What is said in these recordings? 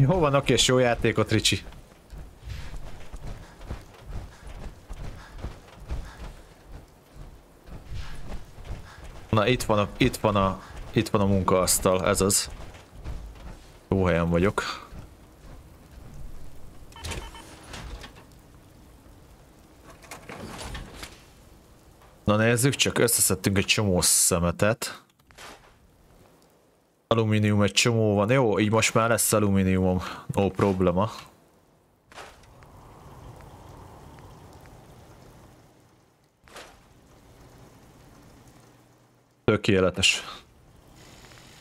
Jó van, oké, és jó játékot, Ricsi. Na, itt van a munkaasztal, ez az. Jó helyen vagyok. Na nézzük, csak összeszedtünk egy csomó szemetet. Alumínium egy csomó van. Jó, így most már lesz alumíniumom. No probléma. Tökéletes.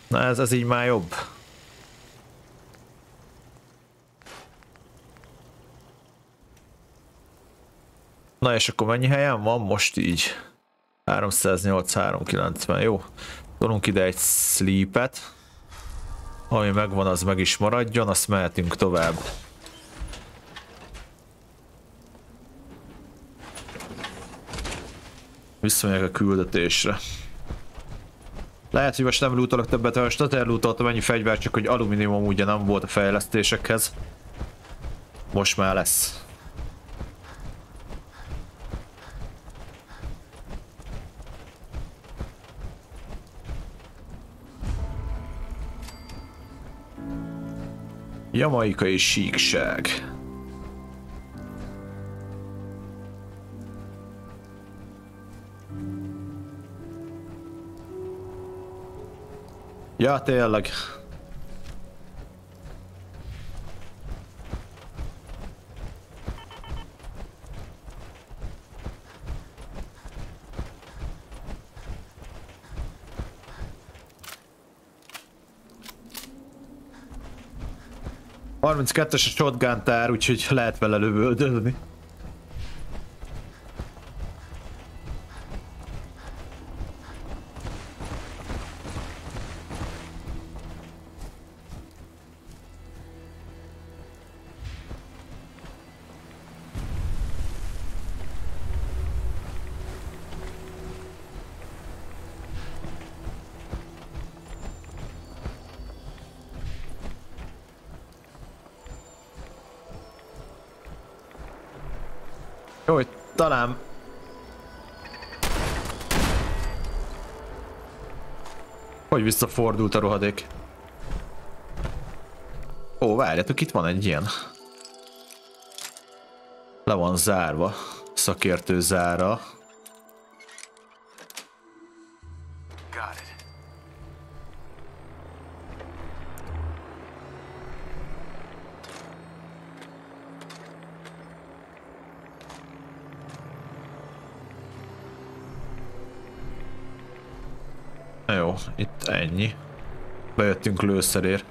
Na ez így már jobb. Na és akkor mennyi helyen van most így? 308, 390, jó. Tolunk ide egy sleepet. Ami megvan, az meg is maradjon, azt mehetünk tovább. Visszamegyek a küldetésre. Lehet, hogy most nem lootolok többet, ha most lootoltam ennyi fegyvert, csak hogy alumíniumom ugye nem volt a fejlesztésekhez. Most már lesz. Jamaikai síkság. Ja, tényleg. ...32-es a shotgun tár, úgyhogy lehet vele lövöldözni. Jó, hogy talán... Hogy visszafordult a rohadék? Ó, várjátok, itt van egy ilyen. Le van zárva. Szakértő zára. Jó, itt ennyi. Bejöttünk lőszerért.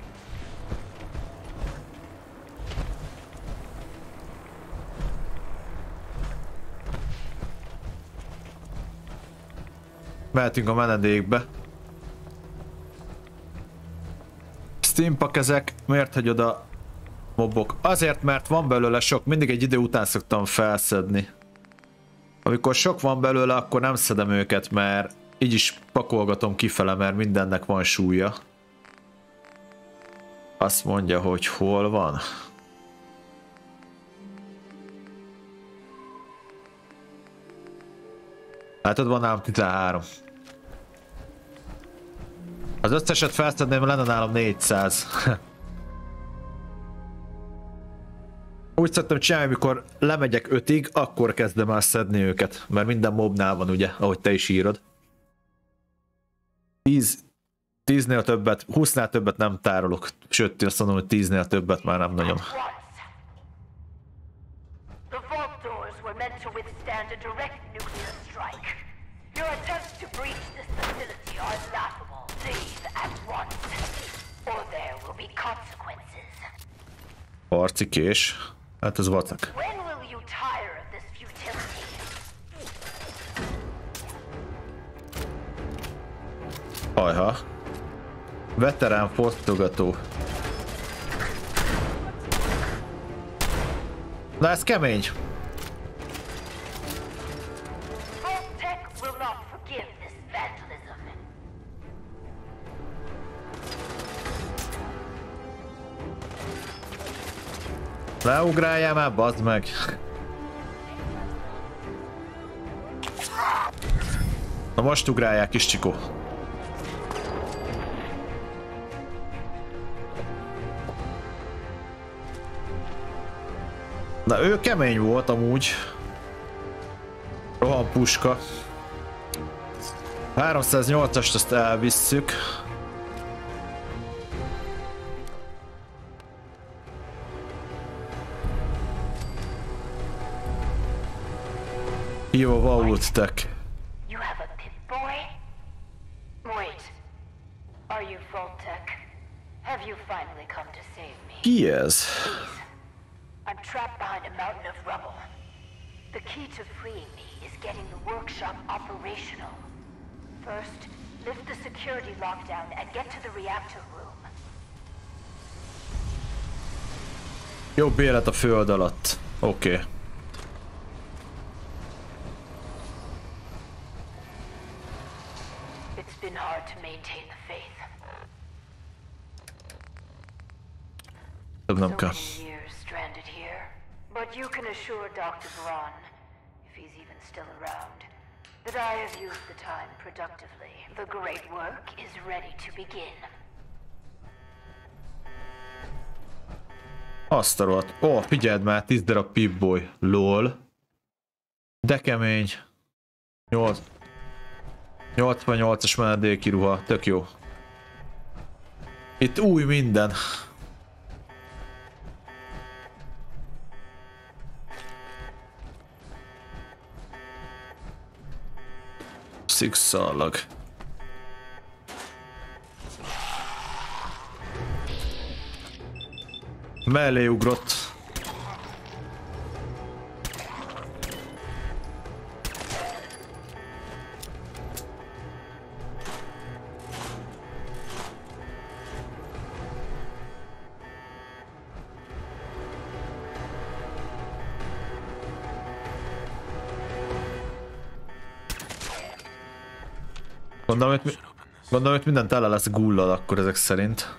Mehetünk a menedékbe. Steampack ezek, miért hagyod a mobok? Azért, mert van belőle sok, mindig egy idő után szoktam felszedni. Amikor sok van belőle, akkor nem szedem őket, mert így is pakolgatom kifele, mert mindennek van súlya. Azt mondja, hogy hol van. Látod, van nálam 13. Az összeset felszedném, lenne nálam 400. Úgy szoktam csinálni, amikor lemegyek 5-ig, akkor kezdem el szedni őket. Mert minden mobnál van, ugye, ahogy te is írod. 10-nél többet, 20-nál többet nem tárolok. Sőt, azt mondom, hogy 10-nél többet már nem nagyon. Harci kés. Hát ez vacak. Ajha. Veterán fosztogató. Na ez kemény. Leugráljál már, bazd meg! Na most ugrálják, kis csikó. Na ő kemény volt amúgy. Rohan puska. 308-ast azt elvisszük. Jó, vault tech. Ki ez? I'm trapped behind a mountain of rubble. The key to freeing me is getting the workshop operational. First, lift the security lockdown and get to the reactor room. Jobb élet a föld alatt. Oké. Okay. It's been hard to maintain the faith. Nem kell. Stranded here, but you can assure Dr. Braun, if he's even still around, that I have used the time productively. The great work is ready to begin. Azt a rohadt. Ó, figyeld már, 10 darab Pip-Boy. LOL. De kemény. 88-as menedéki ruha, tök jó. Itt új minden. Szikszallag. Mellé ugrott. Gondolom, hogy minden tele lesz gullal akkor ezek szerint.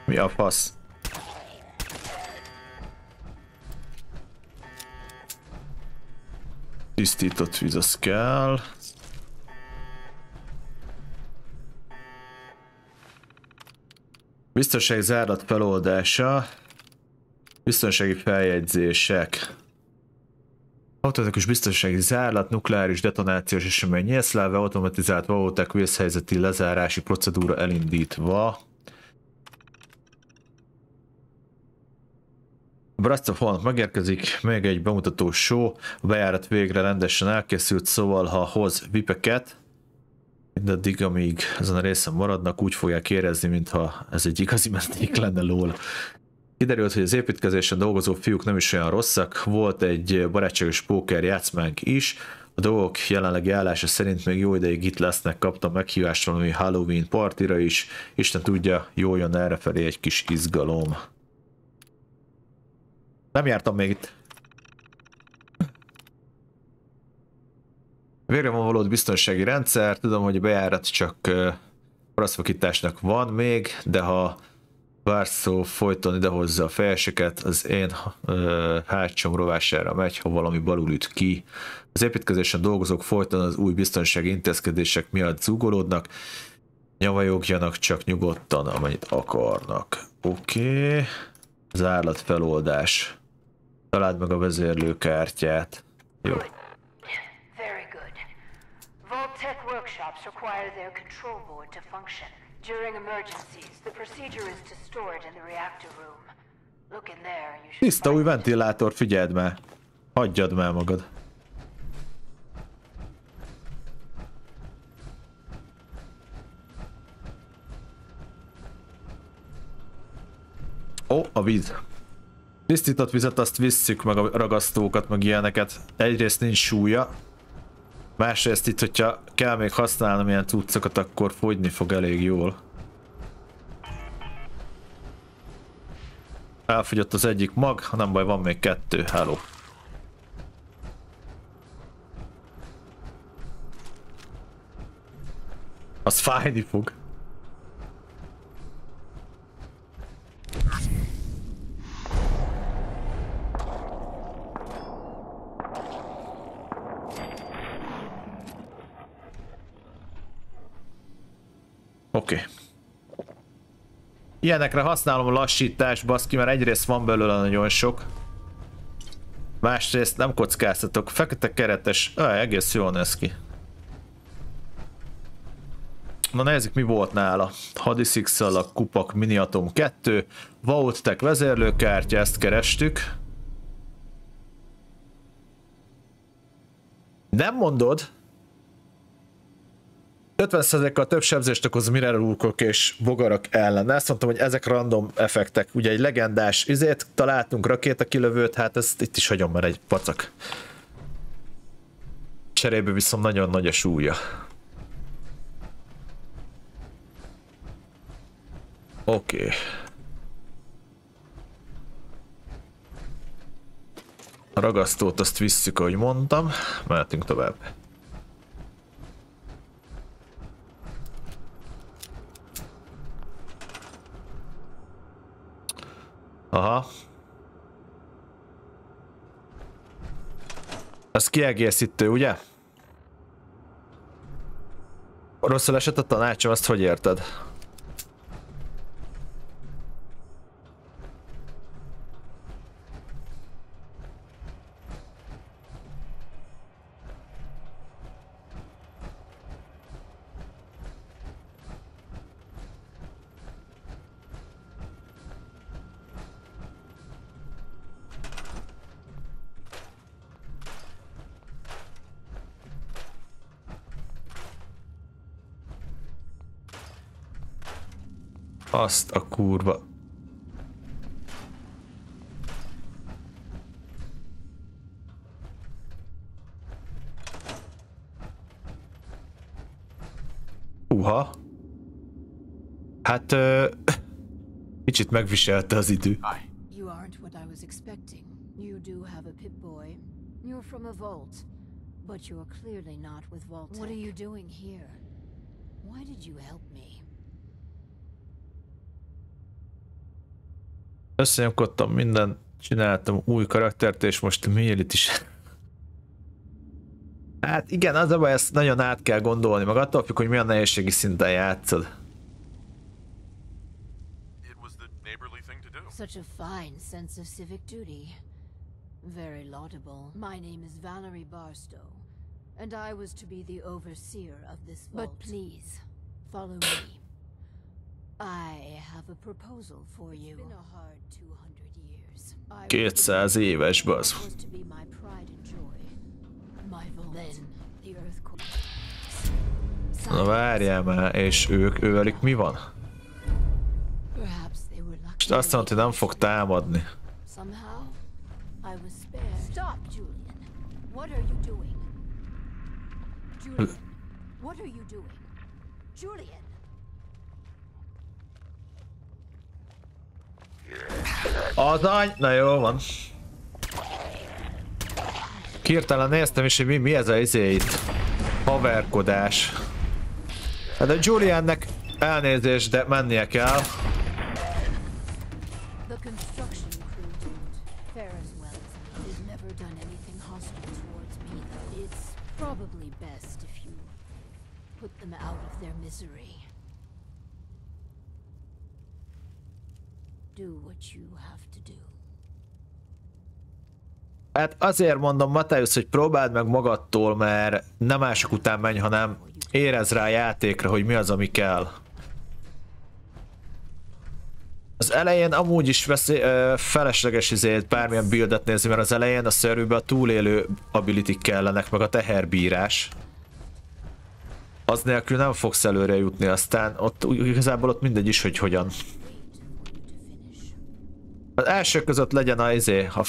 Mi a fasz? Tisztított víz, az kell. Biztonsági zárlat feloldása. Biztonsági feljegyzések. Automatikus biztonsági zárlat, nukleáris detonációs esemény nyilszlelve, automatizált vaótek vészhelyzeti lezárási procedúra elindítva. Breath of Holland megérkezik, még egy bemutató show, a bejárat végre rendesen elkészült, szóval ha hoz vipeket, mindaddig, amíg ezen a részen maradnak, úgy fogják érezni, mintha ez egy igazi menték lenne, lól. Kiderült, hogy az építkezésen dolgozó fiúk nem is olyan rosszak, volt egy barátságos póker játszmánk is, a dolgok jelenlegi állása szerint még jó ideig itt lesznek, kaptam meghívást valami Halloween partira is, Isten tudja, jól jön errefelé egy kis izgalom. Nem jártam még itt. Végre van valódi biztonsági rendszer, tudom, hogy a bejárat csak parasztvakításnak van még, de ha Várszó folyton idehozza a fejeseket, az én hátsom rovására megy, ha valami balul üt ki. Az építkezésen dolgozók folyton az új biztonsági intézkedések miatt zúgolódnak, nyavajogjanak csak nyugodtan, amennyit akarnak. Oké. Zárlat feloldás. Találd meg a vezérlőkártyát. Jó. Very good. Vault-Tec workshops require their control board to function. During emergencies, the procedure is to store it in the reactor room. Look in there and you should. Tiszta új ventilátor, figyeld már. Hagyjad már magad. Ó, a víz. Tisztított vizet, azt visszük, meg a ragasztókat, meg ilyeneket. Egyrészt nincs súlya. Másrészt itt, hogyha kell még használnom ilyen cuccokat, akkor fogyni fog elég jól. Elfogyott az egyik mag, ha nem baj, van még 2. Hello. Az fájni fog. Oké. Ilyenekre használom a lassítást, baszki, mert egyrészt van belőle nagyon sok. Másrészt nem kockáztatok. Fekete keretes. Egész jól néz ki. Na nézzük, mi volt nála. Hadiszikszallag, kupak, miniatom 2. Vault-Tech vezérlőkártya, ezt kerestük. Nem mondod? 50%-kal több sebzést okoz mirrorurkok és bogarak ellen. Ezt mondtam, hogy ezek random effektek. Ugye egy legendás izét találtunk, rakétakilövőt, hát ezt itt is hagyom, mert egy pacak. Cserébe viszont nagyon nagy a súlya. Oké. A ragasztót azt visszük, ahogy mondtam. Mehetünk tovább. Aha. Ez kiegészítő, ugye? Rosszul esett a tanácsom, azt hogy érted? Azt a kurva. Hát kicsit megviselte az idő. You aren't what I was expecting. You do have a Pip-Boy. You're from a vault, but you're clearly not with Vault-Tech. What are you doing here? Why did you help me? Összenyomkodtam mindent, csináltam új karaktert, és most miért is. Hát igen, az a baj, ezt nagyon át kell gondolni, meg attól függ, hogy milyen nehézségi szinten játszod. Such a fine sense of civic duty. Very laudable. My name is Valerie Barstow, and I was to be the overseer of this vault. But please, follow me. I have a proposal for you. It's been a hard 200 years. 200 éves, bazd. To be my pride and joy. My vault. Then the earthquake. Na várjál már, és ővelük mi van? Perhaps they were lucky. És azt mondta, hogy nem fog támadni. Somehow I was spared. Stop, Julian. What are you doing? Julian. What are you doing? Julian. Az any... Na jó van. Hirtelen néztem is, hogy mi ez a izé itt. Haverkodás. Hát a Juliannek elnézést, de mennie kell. Hát azért mondom, Mateusz, hogy próbáld meg magadtól, mert nem mások után menj, hanem érezd rá a játékra, hogy mi az, ami kell. Az elején amúgy is felesleges izét bármilyen buildet nézni, mert az elején a szervőben a túlélő ability kellenek, meg a teherbírás. Az nélkül nem fogsz előre jutni, aztán ott igazából ott mindegy is, hogy hogyan. Az első között legyen a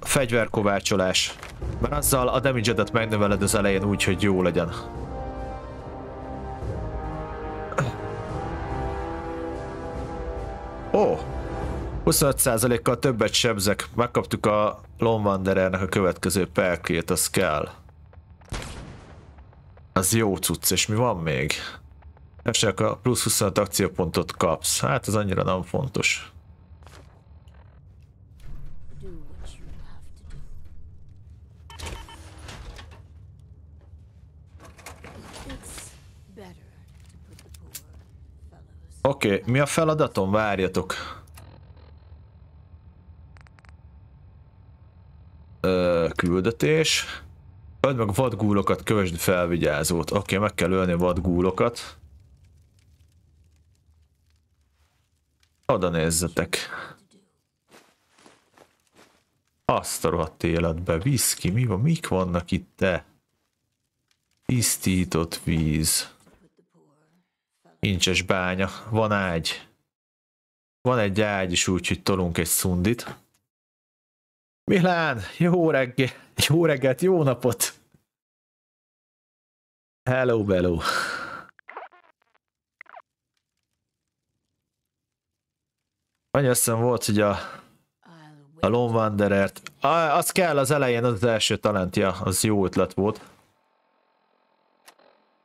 fegyverkovácsolás, mert azzal a damage-edet megnöveled az elején úgy, hogy jó legyen. Ó! 25%-kal többet sebzek. Megkaptuk a Lone Wanderernek a következő perkét, az kell. Az jó cucc, és mi van még? Esetleg a plusz 25 akciópontot kapsz. Hát ez annyira nem fontos. Oké, mi a feladatom? Várjatok. Küldetés. Öld meg vadgúlokat, kövesd felvigyázót. Oké, meg kell ölni vadgúlokat. Oda nézzetek. Azt a rohadt életbe. Viszki, mi van? Mik vannak itt te? Tisztított víz. Incses bánya. Van ágy. Van egy ágy is, úgyhogy tolunk egy szundit. Milán, jó reggelt, jó napot! Hello, bello. Annyi eszem volt, hogy a Lone Wanderert. Az kell az elején, az első talentja, az jó ötlet volt.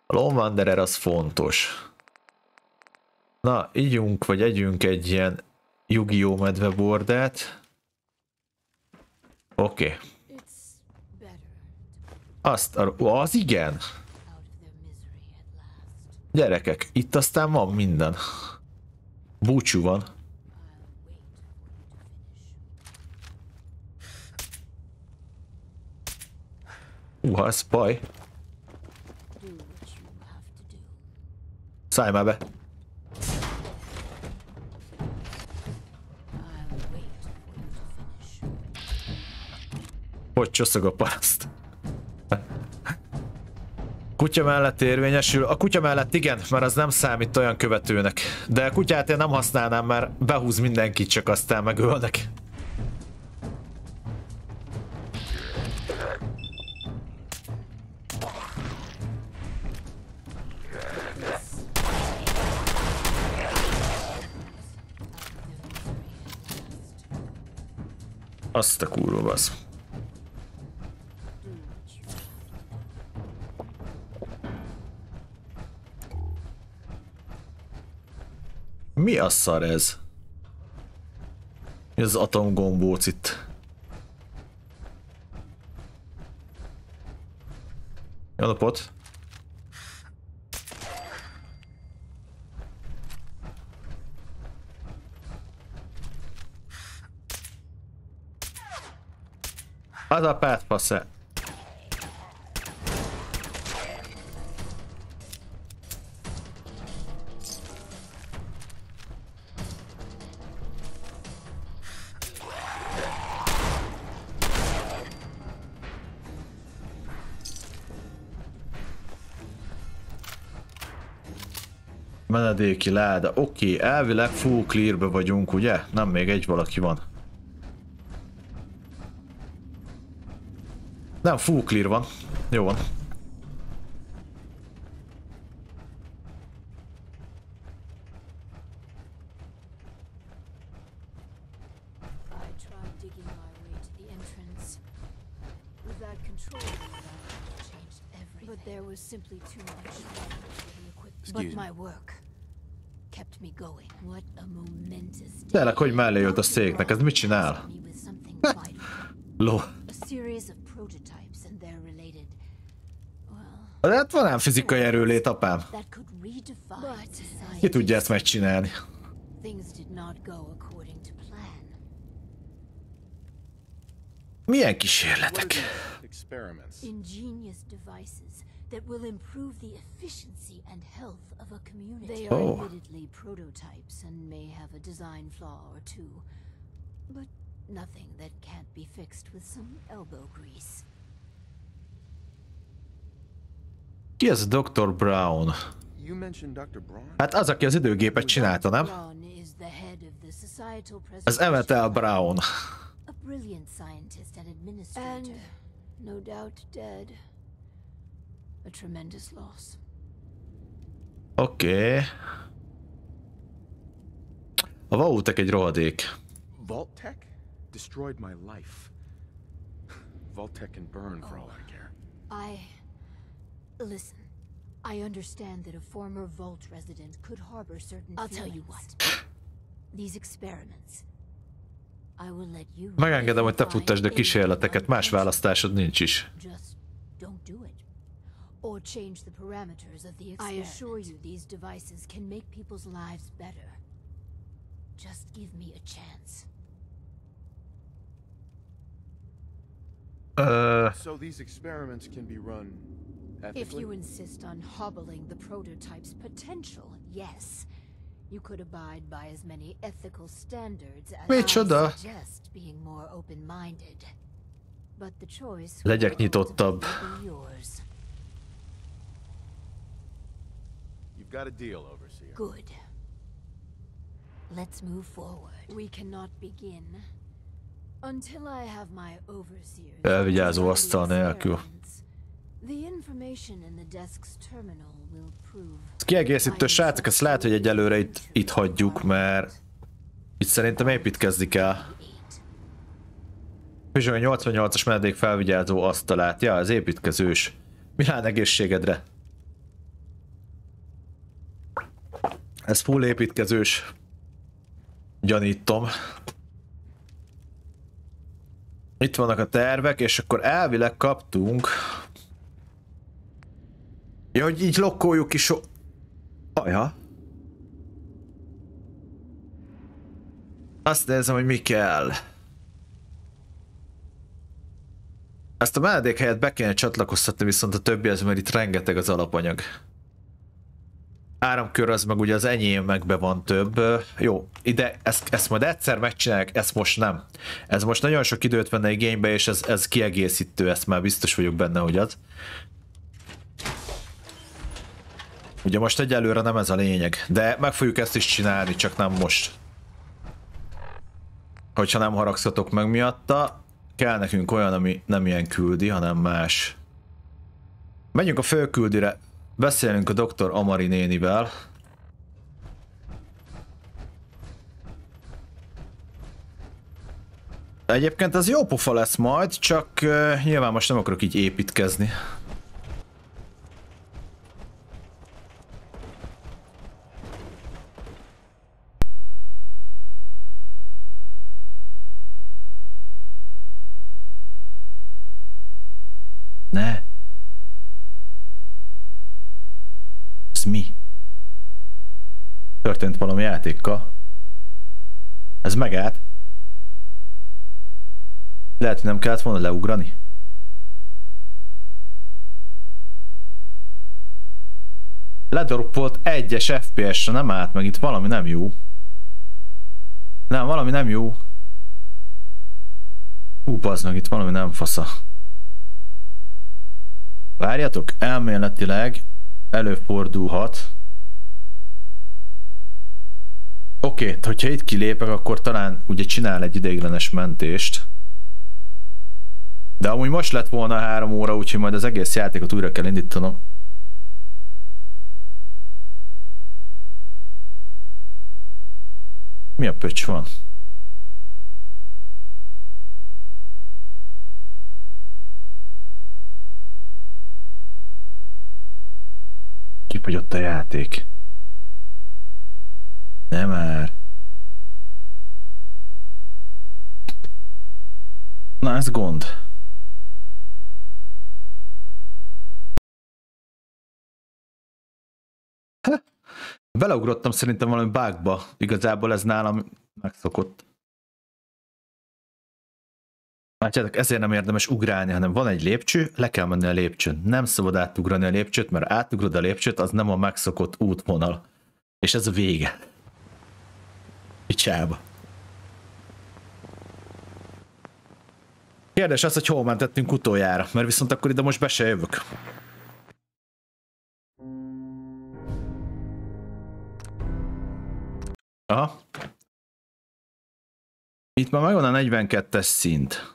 A Lone Wanderer az fontos. Na, ígyunk, vagy együnk egy ilyen Yu-Gi-Oh! Medvebordát. Oké. Az igen. Gyerekek, itt aztán van minden. Búcsú van. Ez baj. Szállj már be. Hogy csosszog a paraszt? Kutya mellett érvényesül. A kutya mellett igen, mert az nem számít olyan követőnek. De a kutyát én nem használnám, mert behúz mindenkit, csak aztán megölnek. Azt a kurva basz. Mi a szar ez? Mi az atomgombóc itt? Jó napot! Az a pátfasze. Menedéki láda. Oké, elvileg full clearbe vagyunk, ugye? Nem, még egy valaki van. Nem, full clear van. Jó van. Tényleg, hogy mellé jött a széknek, ez mit csinál? Ló. De hát van ám fizikai erőlét, apám. Ki tudja ezt megcsinálni? Milyen kísérletek? That will improve the efficiency and health of a community. They are admittedly prototypes and may have a design flaw or two, but nothing that can't be fixed with some elbow grease. Ki ez Dr. Brown? Hát az, aki az időgépet csinálta, nem? Az Emmett Brown. A brilliant scientist and administrator. No doubt dead. A tremendous loss. Oké. A Vaultek egy rohadék. Vault-Tec destroyed my life. Vault-Tec can burn for all I care. Listen. I understand that a former Vault resident could harbor certain I'll tell you what. These experiments. I will let you. Megengedem, hogy te futtasd a kísérleteket, más választásod nincs is. Just don't do it. Or change the parameters of the experiment. I assure you these devices can make people's lives better. Just give me a chance. So these experiments can be run ethically? If you insist on hobbling the prototype's potential, yes. You could abide by as many ethical standards as I suggest, being more open-minded. But the choice legyek nyitottabb. Yours. You've got a deal, Overseer. Good. Let's move forward. We cannot begin until I have my overseers. Elvigyázó asztal nélkül. The information in the desk's terminal will prove. Kiegészítő srácok, ezt lehet, hogy egyelőre itt hagyjuk, mert itt szerintem építkezni kell. És a 88-as menedék felvigyázó asztalát. Ja, az építkezős. Milyen egészségedre? Ez full építkezős. Gyanítom. Itt vannak a tervek, és akkor elvileg kaptunk. Ja, hogy így lokkoljuk is. Ajha. Azt nézem, hogy mi kell. Ezt a menedék helyet be kéne csatlakoztatni, viszont a többihez, mert itt rengeteg az alapanyag. Áramkör az meg ugye az enyém megbe van több. Jó, ide ezt majd egyszer megcsinálják, ezt most nem. Ez most nagyon sok időt venne igénybe, és ez kiegészítő, ezt már biztos vagyok benne, hogy az. Ugye most egyelőre nem ez a lényeg, de meg fogjuk ezt is csinálni, csak nem most. Hogyha nem haragszatok meg miatta, kell nekünk olyan, ami nem ilyen küldi, hanem más. Menjünk a főküldire, beszélünk a dr. Amari nénivel. Egyébként ez jó pofa lesz majd, csak nyilván most nem akarok így építkezni. Ne. Ez mi? Történt valami játékkal? Ez megállt? Lehet, hogy nem kellett volna leugrani? Ledroppolt 1-es FPS-re, nem állt meg, itt valami nem jó. Nem, valami nem jó. Bazd meg, itt valami nem fasza. Várjatok, elméletileg előfordulhat. Oké, hogyha itt kilépek, akkor talán ugye csinál egy ideiglenes mentést. De amúgy most lett volna 3 óra, úgyhogy majd az egész játékot újra kell indítanom. Mi a pöcs van? Kifogyott a játék. Nem már. Na, ez gond. Beleugrottam szerintem valami bugba. Igazából ez nálam megszokott. Látjátok, ezért nem érdemes ugrálni, hanem van egy lépcső, le kell menni a lépcsőn. Nem szabad átugrani a lépcsőt, mert átugrod a lépcsőt, az nem a megszokott útvonal. És ez a vége. Picsába. Kérdés az, hogy hol mentettünk utoljára, mert viszont akkor ide most be se jövök. Aha. Itt már megvan a 42-es szint.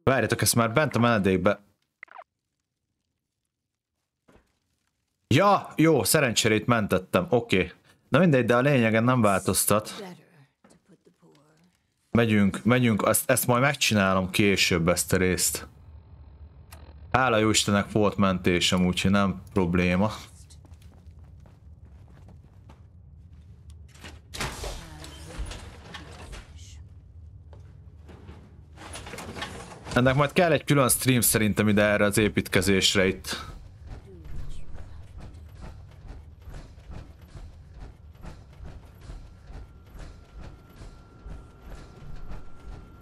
Várjatok, ezt már bent a menedékbe. Ja, jó, szerencsére itt mentettem, oké. Na mindegy, de a lényegen nem változtat. Megyünk, ezt majd megcsinálom később, ezt a részt. Hála jó Istennek volt mentésem, úgyhogy nem probléma. Ennek majd kell egy külön stream szerintem ide erre az építkezésre itt.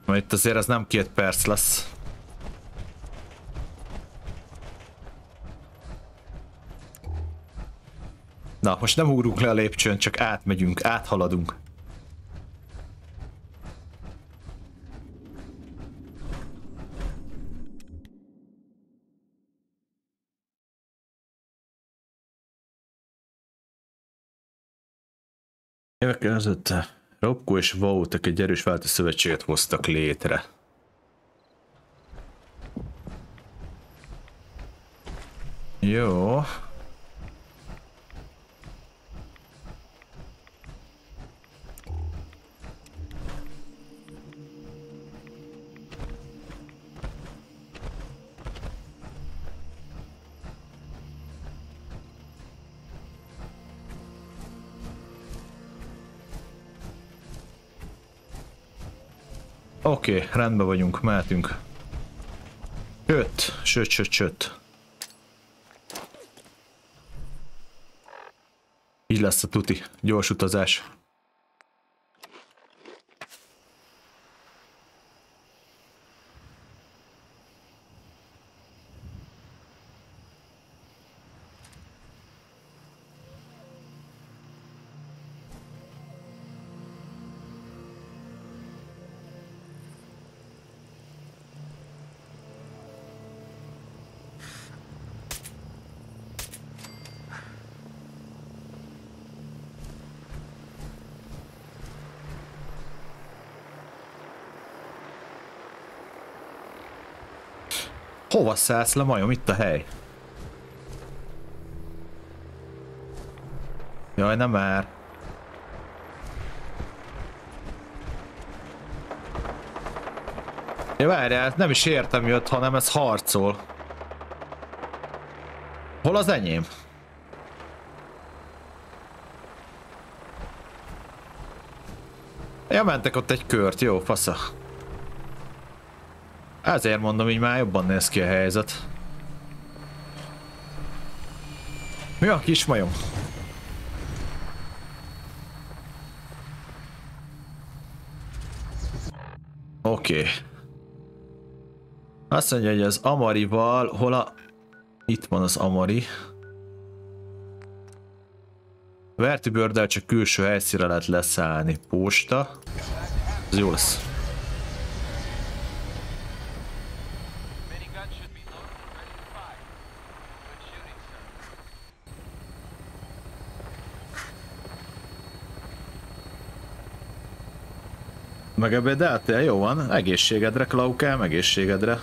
Mert itt azért ez nem 2 perc lesz. Na, most nem ugrunk le a lépcsőn, csak átmegyünk, áthaladunk. Évek ezelőtt Robko és Vautek egy erős váltó szövetséget hoztak létre. Jó. Oké, rendben vagyunk, mehetünk. Sőt. Így lesz a tuti, gyors utazás. Hova szállsz le, majom? Itt a hely. Jaj, nem már. Ja, várjál, nem is értem jött, hanem ez harcol. Hol az enyém? Ja, mentek ott egy kört, jó, fasza. Ezért mondom, így már jobban néz ki a helyzet. Mi a kis majom? Oké. Azt mondja, hogy az Amarival, hol a... Itt van az Amari. Vertibirddel csak külső helyszínre lehet leszállni. Posta. Ez jó lesz. Megebédeltél? Jó van. Egészségedre, Klaukám, egészségedre.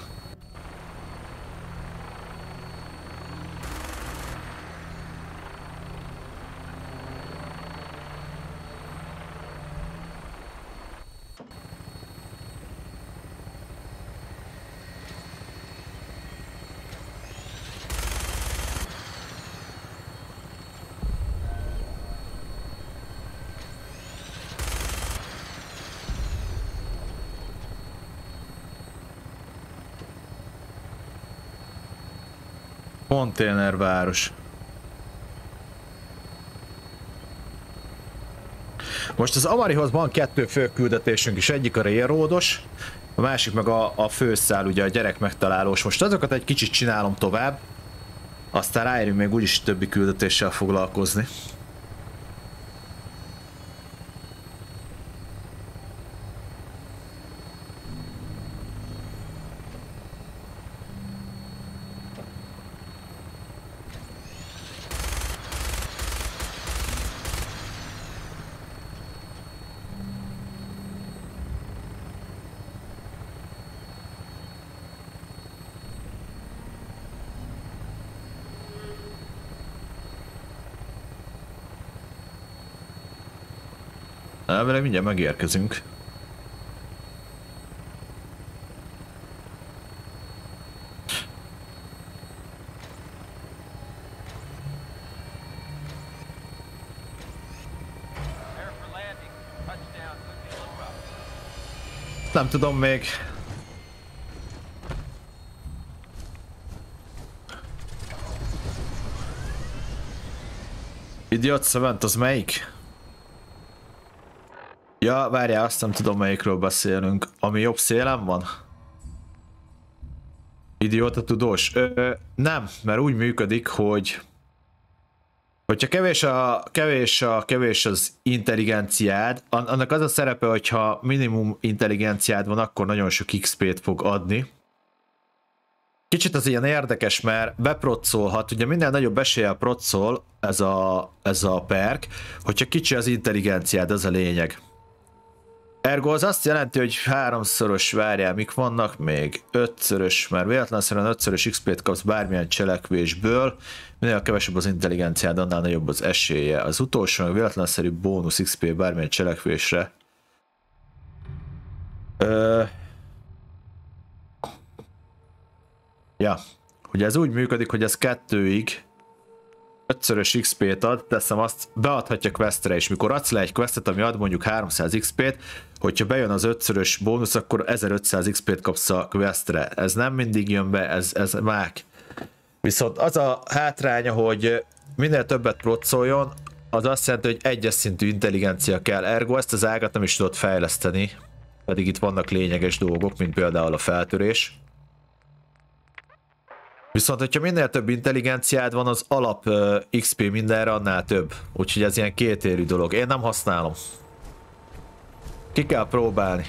Konténerváros. Most az Amarihoz van 2 fő küldetésünk is, egyik a railroados, a másik meg a főszál, ugye a gyerek megtalálós. Most azokat egy kicsit csinálom tovább, aztán ráérünk még úgyis többi küldetéssel foglalkozni. Vele mindjárt megérkezünk. nem tudom még. Idiot Szöment, az melyik? Ja, várjál, azt nem tudom, melyikről beszélünk. Ami jobb szélen van? Idióta tudós? Nem, mert úgy működik, hogy hogyha kevés az intelligenciád, annak az a szerepe, hogyha minimum intelligenciád van, akkor nagyon sok XP-t fog adni. Kicsit az ilyen érdekes, mert beproccolhat, ugye minden nagyobb eséllyel proccol ez a perk, hogyha kicsi az intelligenciád, ez a lényeg. Ergo az azt jelenti, hogy 3-szoros, várjál, mik vannak még? 5-szörös, mert véletlenszerűen 5-szörös XP-t kapsz bármilyen cselekvésből, minél kevesebb az intelligenciád, annál nagyobb az esélye. Az utolsó, meg véletlenszerű bónusz XP bármilyen cselekvésre. Ja, ugye ez úgy működik, hogy ez 2-ig 5-szörös XP-t ad, teszem azt, beadhatja questre is. Mikor adsz le egy questet, ami ad mondjuk 300 XP-t, hogyha bejön az 5-szörös bónusz, akkor 1500 XP-t kapsz a questre. Ez nem mindig jön be, ez mák. Viszont az a hátránya, hogy minél többet proccoljon, az azt jelenti, hogy egyes szintű intelligencia kell. Ergo ezt az ágat nem is tudod fejleszteni, pedig itt vannak lényeges dolgok, mint például a feltörés. Viszont, hogyha minél több intelligenciád van, az alap XP mindenre annál több. Úgyhogy ez ilyen kétérű dolog. Én nem használom. Ki kell próbálni.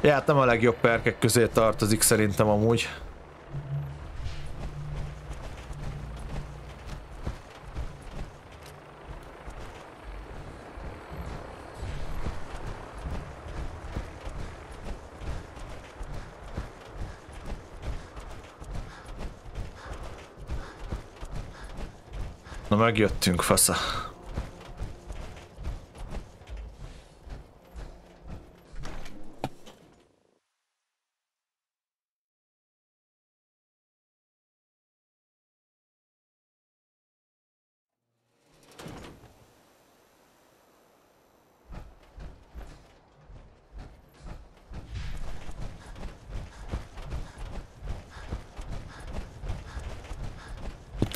Ja, hát nem a legjobb perkek közé tartozik szerintem amúgy. Na megjöttünk, fasza.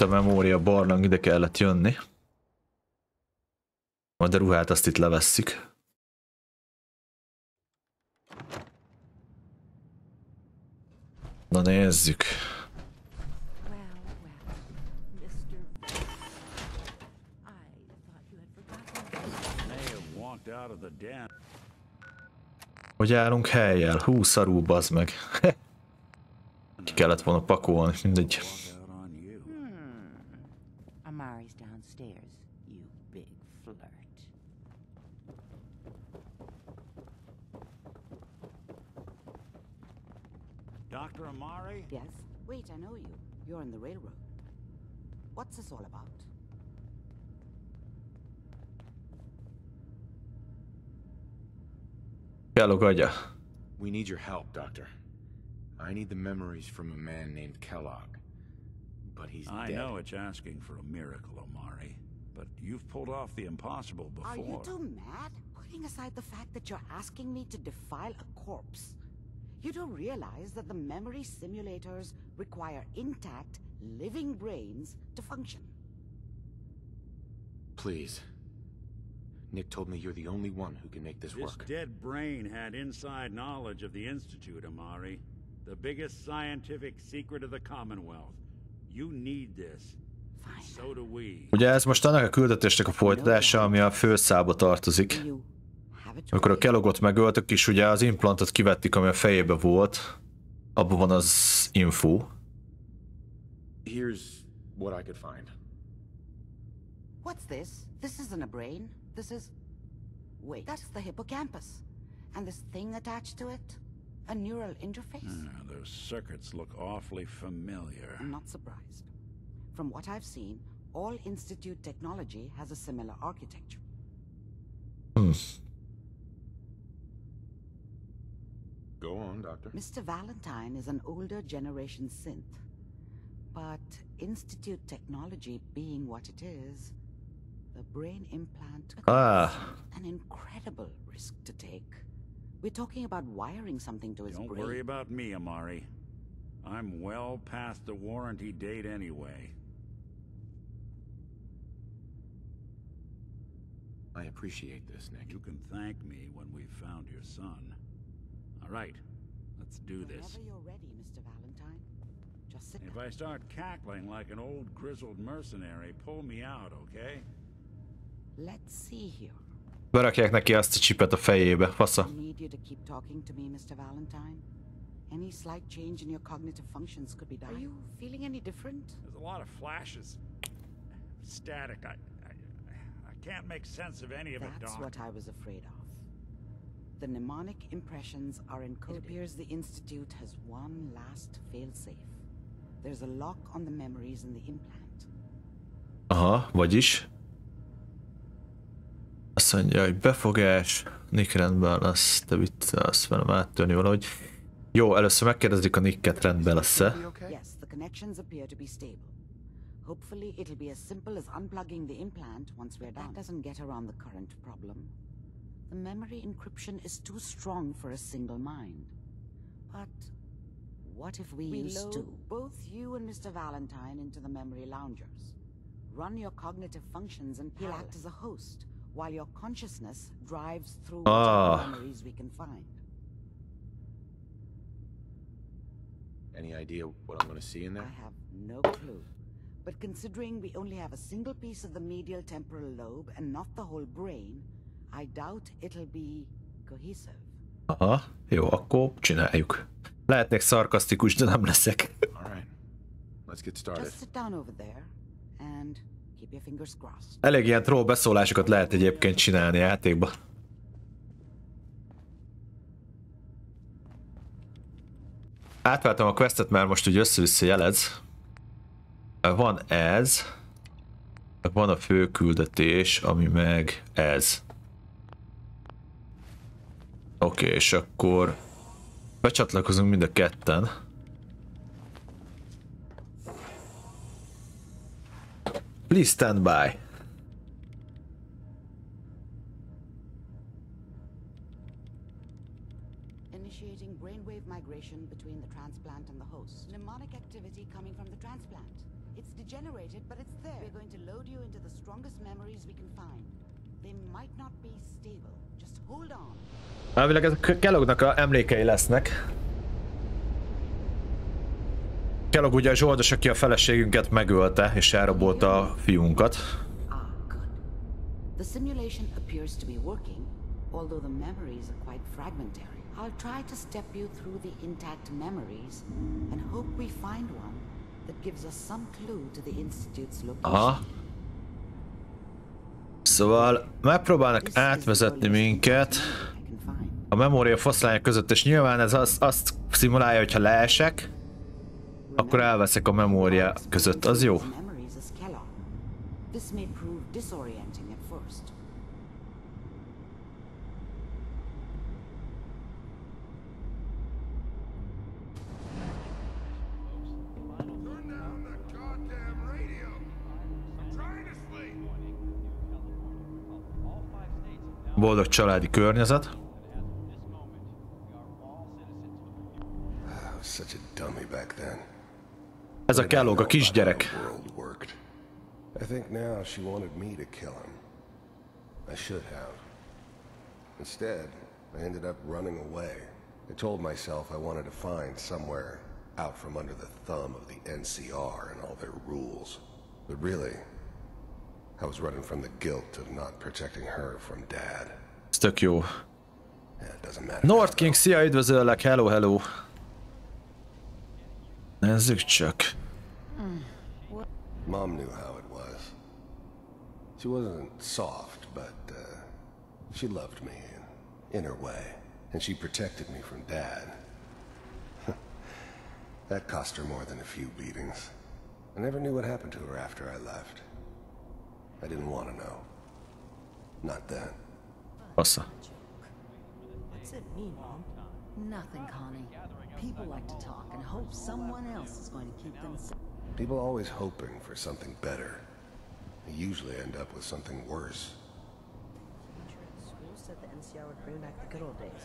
A memória barlang, ide kellett jönni. Majd a ruhát azt itt levesszük. Na nézzük. Hogy állunk helyjel? Hú, szarú, bazd meg. Ki kellett volna pakolni, mindegy. Dr. Amari? Yes? Wait, I know you. You're on the railroad. What's this all about? We need your help, Doctor. I need the memories from a man named Kellogg. But he's dead. I know it's asking for a miracle, Amari. But you've pulled off the impossible before. Are you too mad? Putting aside the fact that you're asking me to defile a corpse, you don't realize that the memory simulators require intact, living brains to function. Please. Nick told me you're the only one who can make this work. This dead brain had inside knowledge of the Institute, Amari. The biggest scientific secret of the Commonwealth. You need this. Fine. So do we. Ugye ez most annak a küldetésnek a folytatása, ami a főszába tartozik. Amikor a Kelloggot megöltök, és ugye az implantot kivették, ami a fejébe volt. Abban van az info. Here's what I could find. What's this? This isn't a brain. This is... Wait, that's the hippocampus. And this thing attached to it? A neural interface? Those circuits look awfully familiar. I'm not surprised. From what I've seen, All Institute technology has a similar architecture. Go on, Doctor. Mr. Valentine is an older generation synth. But Institute technology being what it is, the brain implant is an incredible risk to take. We're talking about wiring something to his brain. Don't worry about me, Amari. I'm well past the warranty date anyway. I appreciate this, Nick. You can thank me when we've found your son. All right, let's do this. Whenever you're ready, Mr. Valentine. Just sit If down. I start cackling like an old grizzled mercenary, pull me out, okay? Let's see here. Berakják neki azt a csipet a fejébe, fasza. I need you to keep talking to me, Mr. Valentine. Any slight change in your cognitive functions could be dire. Are you feeling any different? There's a lot of flashes. Static. I can't make sense of any of it, That's Doc. what I was afraid of. The mnemonic impressions are encoded. It appears the Institute has one last failsafe. There's a lock on the memories in the implant. Aha, vagyis. Azt mondja, hogy befogás, Nick rendben lesz, te azt velem áttörni valahogy. Jó, először megkérdezzük a Nicket, rendben lesz-e? Yes, the connections appear to be stable. Hopefully it'll be as simple as unplugging the implant once we're done. That doesn't get around the current problem. The memory encryption is too strong for a single mind. But what if we load both you and Mr. Valentine into the memory loungers? Run your cognitive functions and he'll act as a host, while your consciousness drives through whatever memories we can find. Any idea what I'm going to see in there? I have no clue. But considering we only have a single piece of the medial temporal lobe and not the whole brain, I doubt it'll be cohesive. Aha, jó, akkor csináljuk. Lehetnék szarkasztikus, de nem leszek. All right. Let's get started. Just sit down over there and keep your fingers crossed. Elég ilyen troll beszólásokat lehet egyébként csinálni játékban. Átváltam a questet, mert most úgy össze-vissza jelez. Van ez. Van a fő küldetés, ami meg ez. Oké, és akkor becsatlakozunk mind a ketten. Please stand by. Initiating brainwave migration between the transplant and the host. Mnemonic activity coming from the transplant. It's degenerated, but it's there. We're going to load you into the strongest memories we can find. They might not be stable. Just hold on. Elvileg ezek Kelloggnak a emlékei lesznek. Kellogg ugye a zsoldos, aki a feleségünket megölte és elrabolta a fiunkat. Good. The simulation appears to be working, although the memories are quite fragmentary. I'll try to step you through the intact memories and hope we find one that gives us some clue to the Institute's location. Aha. Szóval megpróbálnak átvezetni minket a memória foszlányok között, és nyilván ez azt szimulálja, hogyha leesek, akkor elveszek a memória között, az jó. This may prove disorienting at first. Turn down the goddamn radio. I'm trying to sleep. Boldog családi környezet. Such a dummy back then. Ez a Kellogg, a kisgyerek. I think now she wanted me to kill him. I should have. Instead, I ended up running away. I told myself I wanted to find somewhere out from under the thumb of the NCR and all their rules. But really, I was running from the guilt of not protecting her from Dad. Ez tök jó. Yeah, it doesn't matter. North King, szia, üdvözöllek, hello, hello. Nézzük csak. Mom knew how it was. She wasn't soft, but she loved me in her way. And she protected me from Dad. That cost her more than a few beatings. I never knew what happened to her after I left. I didn't want to know. Not then. Passza. What's it mean, Mom? Nothing, Connie. People like to talk and hope someone else is going to keep them safe. People always hoping for something better. They usually end up with something worse. School said the NCR would bring back the good old days,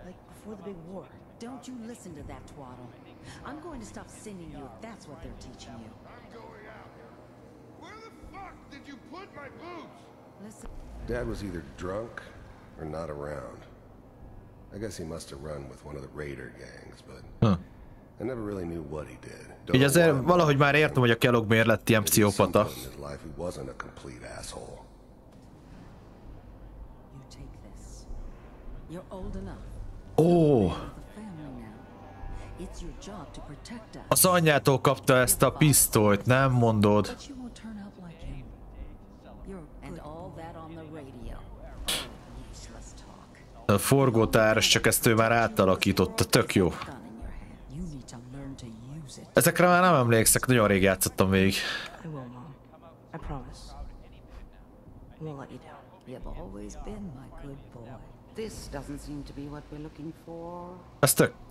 like before the big war. Don't you listen to that twaddle. I'm going to stop singing you if that's what they're teaching you. I'm going out. Where the fuck did you put my boots? Listen. Dad was either drunk or not around. I guess he must have run with one of the raider gangs, but I never really knew what he did. Így azért valahogy már értem, hogy a Kellogg miért lett ilyen pszichopata. He wasn't a complete asshole. You take this. You're old enough. Ó! It's your job to protect us. Az anyjától kapta ezt a pisztolyt, nem mondod? But you won't turn out like him. You're and all that on the radio. Useless talk. A forgótáros, csak ezt ő már átalakította, tök jó. Ezekre már nem emlékszek, nagyon rég játszottam végig. I will, Mom. I promise. I won't let you down. You've always been my good boy. This doesn't seem to be what we're looking for.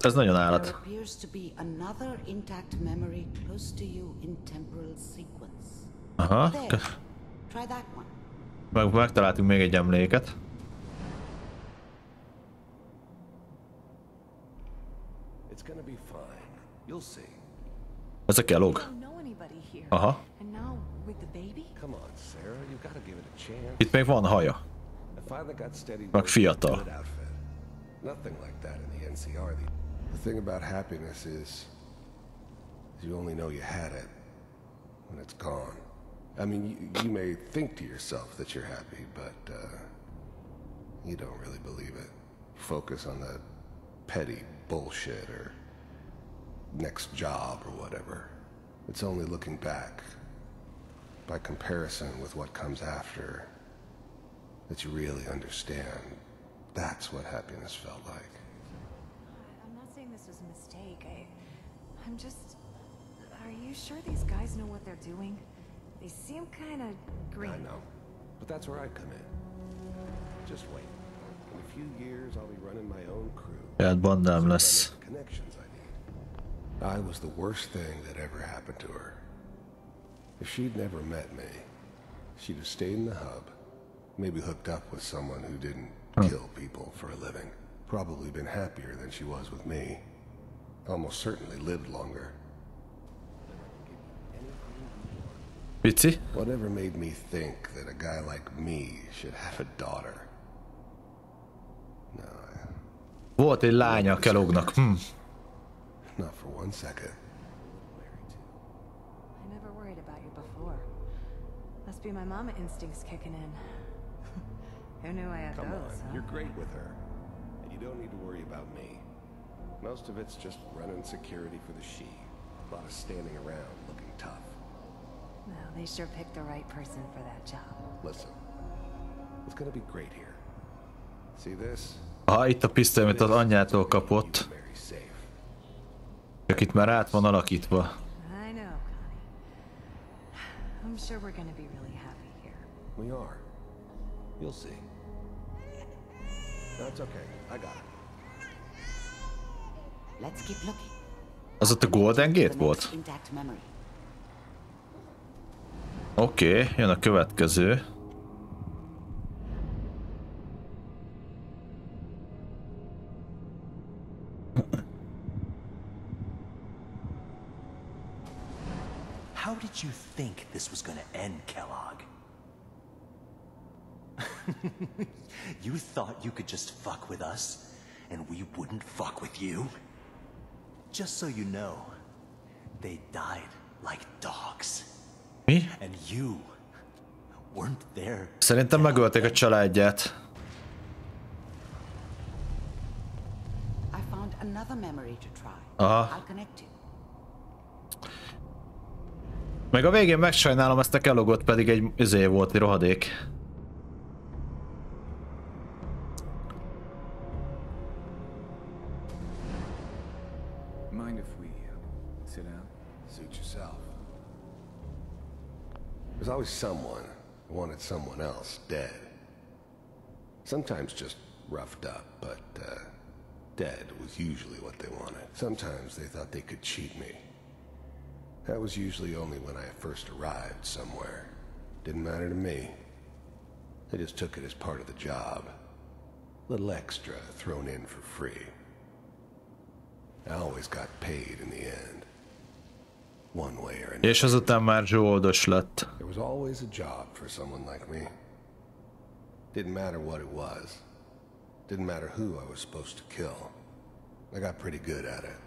Ez nagyon állat. There appears to be another intact memory close to you in temporal sequence. Aha. There. Try that one. Megtaláltunk még egy emléket. It's gonna be fine. You'll see. Ez a Kellogg. Aha. Come on, Sarah, you gotta give it a chance. Itt még van haja. Meg fiatal. Nothing like that in the NCR. The thing about happiness is you only know you had it when it's gone. I mean, you may think to yourself that you're happy, but you don't really believe it. Focus on the petty bullshit or next job or whatever. It's only looking back, by comparison with what comes after, that you really understand. That's what happiness felt like. I'm not saying this was a mistake. I'm just... Are you sure these guys know what they're doing? They seem kind of green. I know, but that's where I come in. Just wait. In a few years, I'll be running my own crew. Hát bandám lesz. Connections I need. I was the worst thing that ever happened to her. If she'd never met me, she'd have stayed in the hub, maybe hooked up with someone who didn't kill people for a living. Probably been happier than she was with me. Almost certainly lived longer. Pici? Whatever made me think that a guy like me should have a daughter? No. Volt egy lánya a Kelloggnak. Not for one second. I never worried about you before. Must be my mama instincts kicking in. Who knew I had Come those, on, huh? you're great with her. And you don't need to worry about me. Most of it's just running security for the she. A lot of standing around looking tough. Well, they sure picked the right person for that job. Listen, it's gonna be great here. See this? Aha, itt a pisztoly, amit az anyjától kapott. Csak itt már át van alakítva. I know, Connie. I'm sure we're gonna be really happy here. We are. You'll see. That's okay. I got it. Let's keep looking. Az ott a Golden Gate volt? Oké, jön a következő. How did you think this was gonna end, Kellogg? You thought you could just fuck with us, and we wouldn't fuck with you? Just so you know, they died like dogs. Mi? And you weren't there. Szerintem megölték a családját. I found another memory to try. Aha. I'll connect you. Meg a végén megsajnálom ezt a Kelloggot, pedig egy volt, egy rohadék. Mind if we sit down? Suit yourself. There's always someone I wanted someone else dead. Sometimes just roughed up, but dead was usually what they wanted. Sometimes they thought they could cheat me. That was usually only when I first arrived somewhere. Didn't matter to me. They just took it as part of the job. Little extra thrown in for free. I always got paid in the end. One way or another. És azután már zsoldos lett. There was always a job for someone like me. Didn't matter what it was. Didn't matter who I was supposed to kill. I got pretty good at it.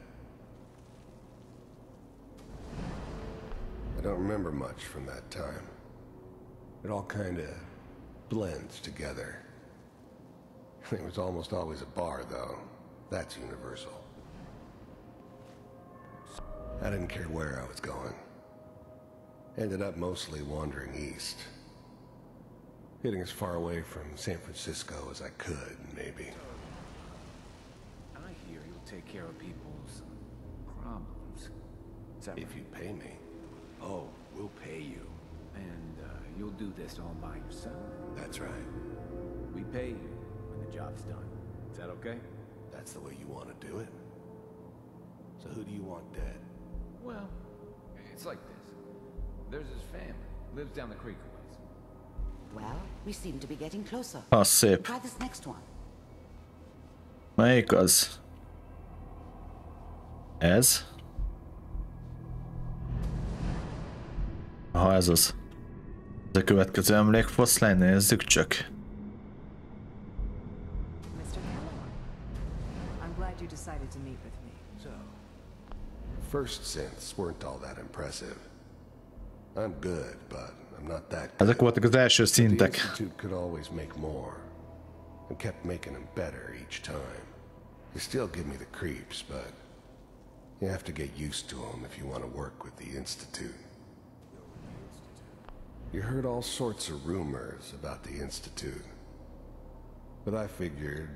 I don't remember much from that time. It all kinda blends together. There was almost always a bar, though. That's universal. I didn't care where I was going. Ended up mostly wandering east. Getting as far away from San Francisco as I could, maybe. I hear you'll take care of people's problems. If you pay me. Oh, we'll pay you. And you'll do this all by yourself? That's right. We pay you when the job's done. Is that okay? That's the way you want to do it? So who do you want dead? Well, it's like this. There's his family. Lives down the creek a ways. Well, we seem to be getting closer. Az szép. Try this next one. Melyik az? Ez? Aha, ez az. Ez a következő emlékfoszlány, nézzük csak. Mr. Kellogg, I'm glad you decided to meet with me. So, first synths weren't all that impressive. I'm good, but I'm not that good. Ezek voltak az első The szintek. Institute could always make more, and kept making them better each time. They still give me the creeps, but you have to get used to them if you want to work with the Institute. You heard all sorts of rumors about the Institute, but I figured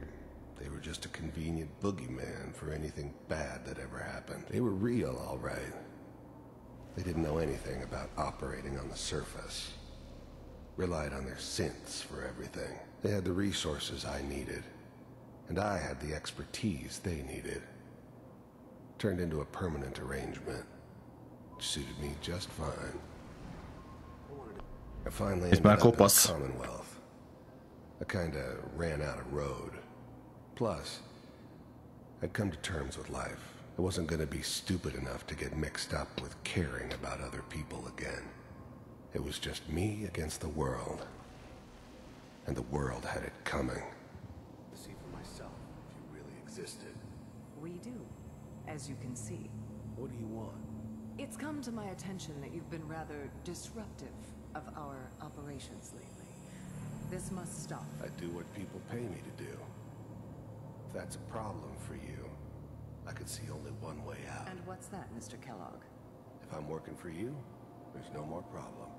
they were just a convenient boogeyman for anything bad that ever happened. They were real, all right. They didn't know anything about operating on the surface. Relied on their synths for everything. They had the resources I needed, and I had the expertise they needed. Turned into a permanent arrangement, which suited me just fine. I finally ended up in the Commonwealth. I kinda ran out of road. Plus, I'd come to terms with life. I wasn't gonna be stupid enough to get mixed up with caring about other people again. It was just me against the world. And the world had it coming. To see for myself if you really existed. We do, as you can see. What do you want? It's come to my attention that you've been rather disruptive of our operations lately. This must stop. I do what people pay me to do. If that's a problem for you, I could see only one way out. And what's that, Mr. Kellogg? If I'm working for you, there's no more problem.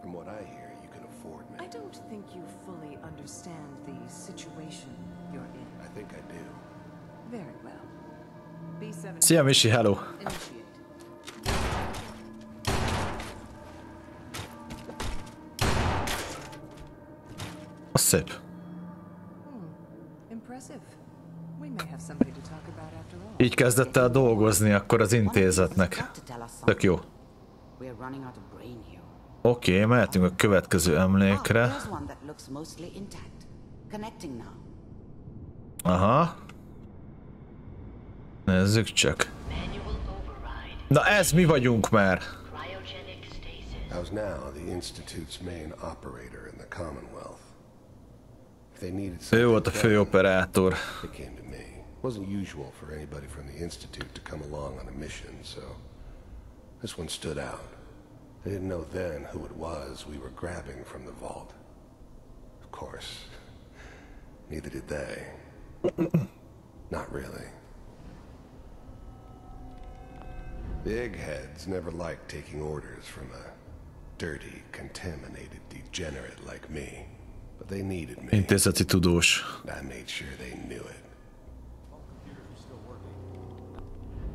From what I hear, you can afford me. I don't think you fully understand the situation you're in. I think I do. Very well. B7. Szia Misi, hello! Initiate. Az szép. Impressive. We may have somebody to talk about after all. Így kezdett el dolgozni akkor az intézetnek. Tök jó. Oké, mehetünk a következő emlékre. Aha. Nézzük csak. Na ez mi vagyunk már. I was now the Institute's main operator in the Commonwealth. If they needed Ő volt a főoperátor. they came to me. It wasn't usual for anybody from the Institute to come along on a mission, so this one stood out. They didn't know then who it was we were grabbing from the vault. Of course, neither did they. Not really. The eggheads never liked taking orders from a dirty, contaminated degenerate like me. But they needed me. Intézeti tudós. I made sure they knew it.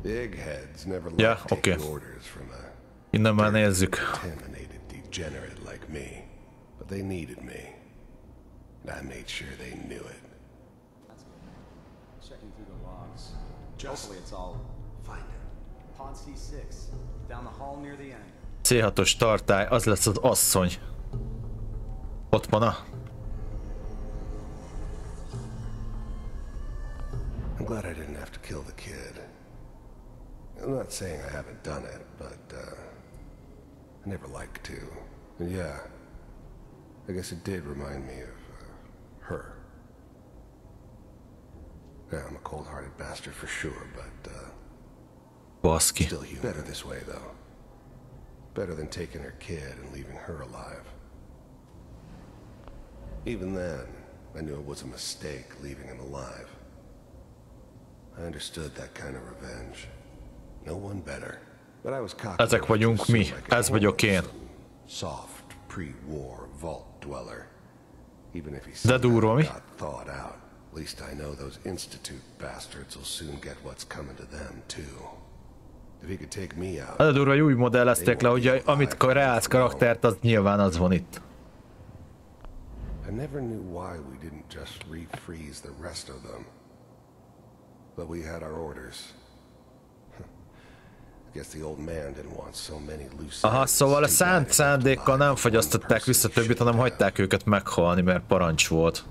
The eggheads never liked taking orders from a innen már nézzük. contaminated degenerate like me. But they needed me. And I made sure they knew it. That's good. Checking through the logs. Hopefully it's all... Find it. Pod C6. Down the hall near the end. C6-os tartály, az lesz az asszony. Ott van a... I'm glad I didn't have to kill the kid. I'm not saying I haven't done it, but I never liked to. And yeah, I guess it did remind me of her. Yeah, I'm a cold-hearted bastard for sure, but Baszki. still human. Better this way, though. Better than taking her kid and leaving her alive. Even then, I knew it was a mistake leaving him alive. I understood that kind of revenge. No one better. But I was cocky. Ezek vagyunk mi. Ez vagyok én. Soft, pre-war vault dweller. Even if he De durva mi? got thawed out, at least I know those Institute bastards will soon get what's coming to them too. If he could take me out. Az a durva, hogy úgy modellezték le, hogy amit kreálsz karaktert, az nyilván az van itt. I never knew why we didn't just refreeze the rest of them. But we had our orders. I guess the old man didn't want so many loose. Aha, szóval a szánt szándékkal nem fogyasztották vissza többit, hanem hagyták őket meghalni, mert parancs volt.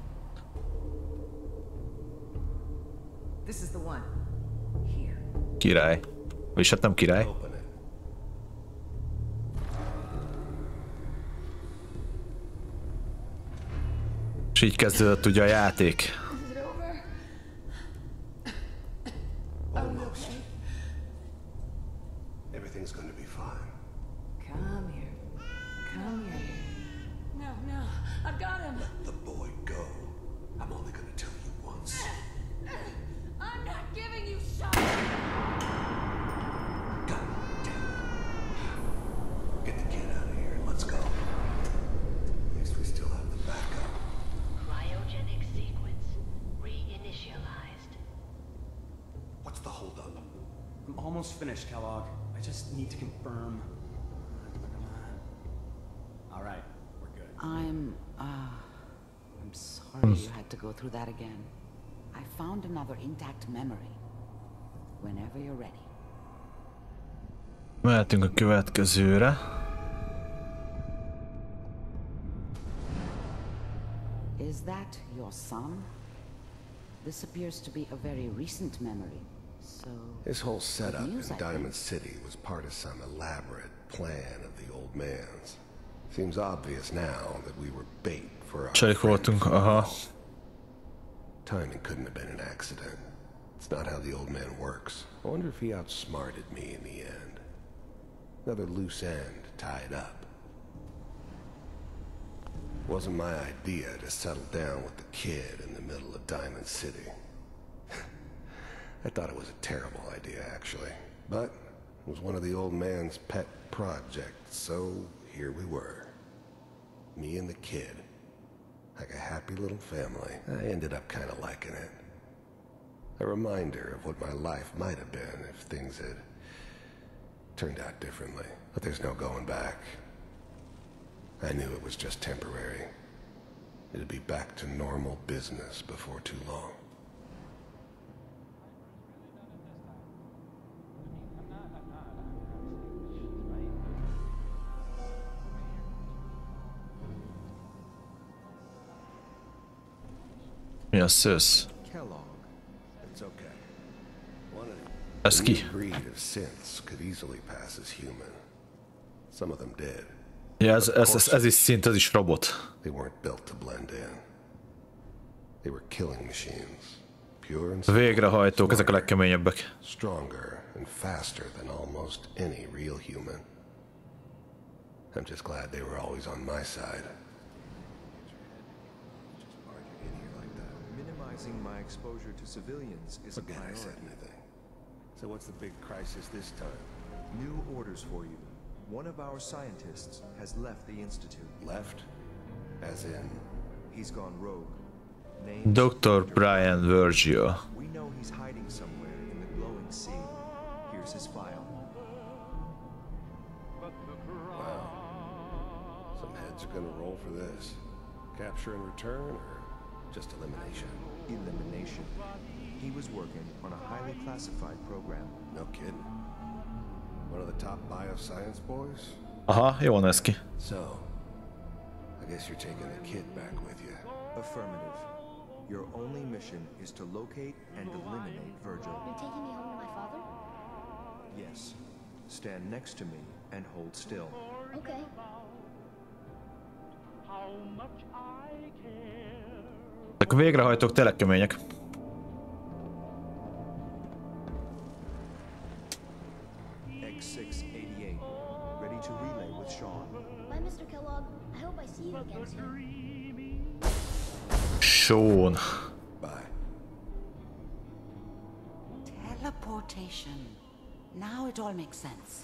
Király. És hát nem király. És így kezdődött ugye a játék. Almost finished, Kellogg. I just need to confirm. Come on. All right, we're good. I'm sorry you had to go through that again. I found another intact memory. Whenever you're ready. Mehetünk a következőre. Is that your son? This appears to be a very recent memory. So his whole setup in Diamond City was part of some elaborate plan of the old man's. Seems obvious now that we were bait for our Cserék voltunk, aha. Timing couldn't have been an accident. It's not how the old man works. I wonder if he outsmarted me in the end. Another loose end tied up. It wasn't my idea to settle down with the kid in the middle of Diamond City. I thought it was a terrible idea, actually. But it was one of the old man's pet projects, so here we were. Me and the kid. Like a happy little family. I ended up kind of liking it. A reminder of what my life might have been if things had turned out differently. But there's no going back. I knew it was just temporary. It'd be back to normal business before too long. Mi a szősz? Ez ki? Ja, ez is szint, ez is robot. Végrehajtók, ezek a legkeményebbek. Stronger and faster than almost any real human. I'm just glad they were always on my side. Minimizing my exposure to civilians is a priority. I said anything. So what's the big crisis this time? New orders for you. One of our scientists has left the Institute. Left? As in? He's gone rogue. Dr. Brian Virgil. We know he's hiding somewhere in the glowing sea. Here's his file. Wow. Some heads are gonna roll for this. Capture and return, or just elimination? Elimination. He was working on a highly classified program. No kidding. One of the top bioscience boys? Aha, jól néz ki. So, I guess you're taking the kid back with you. Affirmative. Your only mission is to locate and eliminate Virgil. You're taking me home to my father? Yes. Stand next to me and hold still. Okay. A végrehajtók tényleg kemények. X688. Ready to relay with Sean. Bye, Mr. Kellogg. I hope I see you again soon. Sean. Bye. Teleportation. Now it all makes sense.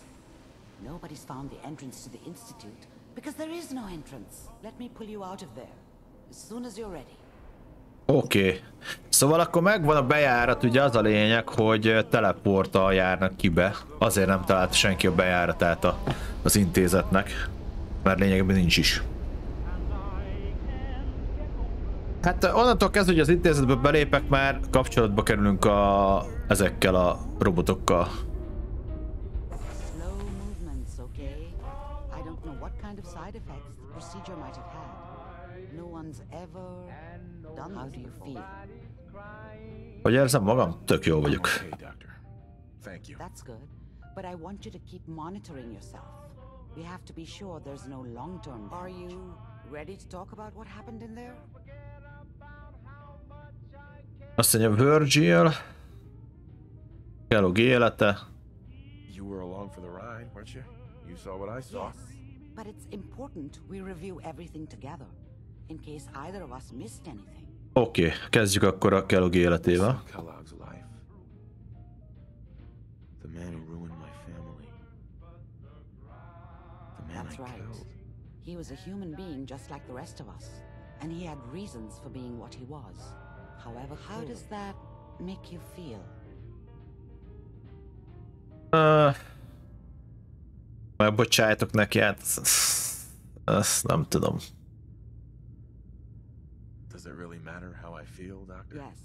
Nobody's found the entrance to the Institute because there is no entrance. Let me pull you out of there as soon as you're ready. Oké. Szóval akkor megvan a bejárat, ugye az a lényeg, hogy teleporttal járnak ki be. Azért nem talált senki a bejáratát az intézetnek, mert lényegében nincs is. Hát onnantól kezdve, hogy az intézetbe belépek, már kapcsolatba kerülünk ezekkel a robotokkal. Slow movements, okay? I don't know what kind of side effects the procedure might have had. No one's ever done. How do you feel? Hogy érzem magam? Tök jó vagyok. Okay, doctor. Thank you. That's good, but I want you to keep monitoring yourself. We have to be sure there's no long-term. Are you ready to talk about what happened in there? Azt mondja, Virgil. Kellogg élete. You were along for the ride, weren't you? You saw what I saw. Yes, but it's important we review everything together, in case either of us missed anything. Oké, kezdjük akkor a Kellogg életével. Kellogg's life. The man who ruined my family. The man That's I right. killed. He was a human being just like the rest of us, and he had reasons for being what he was. However, how does that make you feel? Megbocsájtok neki, hát ezt nem tudom. Does it really matter how I feel, Doctor? Yes.